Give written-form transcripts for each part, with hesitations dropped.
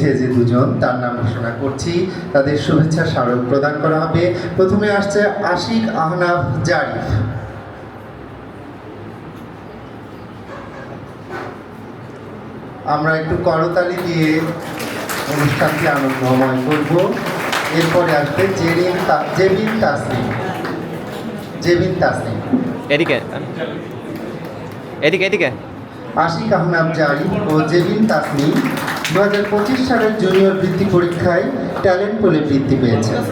নিচে যে দুজন তার নাম ঘোষণা করছি, তাদের শুভেচ্ছা স্মারক প্রদান করা হবে। প্রথমে আসছে আশিক আহনাফ জারিফ। আমরা একটু করতালি দিয়ে অনুষ্ঠানটি আনন্দময় করব। এরপরে আসবে জেবিন তাসনিম। এদিকে এদিকে এদিকে আশিক আহনাফ জারিফ ও জেবিন তাসনিম 2025 সালের জুনিয়র বৃত্তি পরীক্ষায় ট্যালেন্ট পুলে বৃত্তি পেয়েছেন।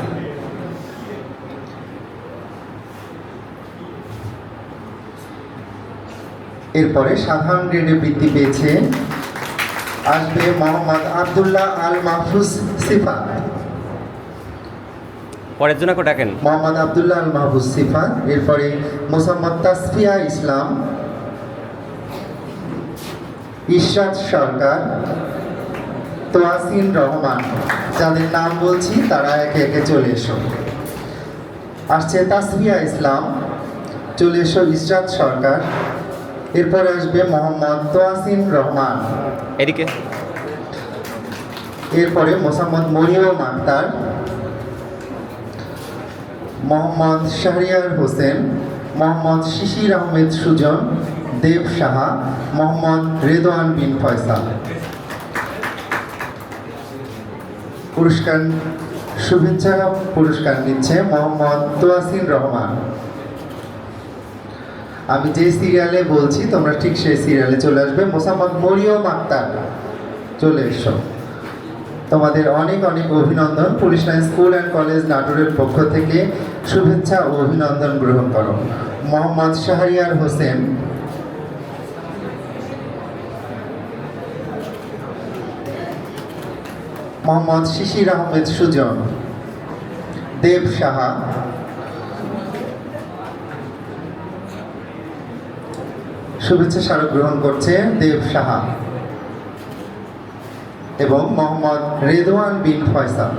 এরপরে সাধারণ গ্রেডে বৃত্তি পেয়েছে আসবে মোহাম্মদ আব্দুল্লাহ আল মাহফুজ সিফাত। পরের জন্য ডাকেন মোহাম্মদ আব্দুল্লাহ আল মাহফুজ সিফাত। এরপরে মোসাম্মদ তাসফিয়া ইসলাম, ইশরাত সরকার, তোয়াসিন রহমান। যাদের নাম বলছি তারা একে একে চলে এসো। আসছে তাসফিয়া ইসলাম, চলে এসো ইশরাত সরকার। এরপরে আসবে মোহাম্মদ তোয়াসিন রহমান। এদিকে এরপরে মোসাম্মদ মরিয়ম আক্তার, মোহাম্মদ শাহরিয়ার হোসেন, মোহাম্মদ শিশির আহমেদ সুজন, দেব সাহা, মোহাম্মদ রেদওয়ান বিন ফয়সাল। শুভেচ্ছা পুরস্কার নিচ্ছে মোহাম্মদ তোয়াসিন রহমান। আমি যে সিরিয়ালে বলছি তোমরা ঠিক সেই সিরিয়ালে চলে আসবে। মোসাম্মদ মরিয়ম আক্তার, চলে এসো। তোমাদের অনেক অনেক অভিনন্দন। Police line school and college নাটোরের পক্ষ থেকে শুভেচ্ছা ও অভিনন্দন গ্রহণ করো। মোহাম্মদ শাহরিয়ার হোসেন, মোহাম্মদ শিশির আহমেদ সুজন, দেব সাহা, শুভেচ্ছা স্মারক গ্রহণ করছে দেব সাহা এবং মোহাম্মদ রেদওয়ান বিন ফয়সাল।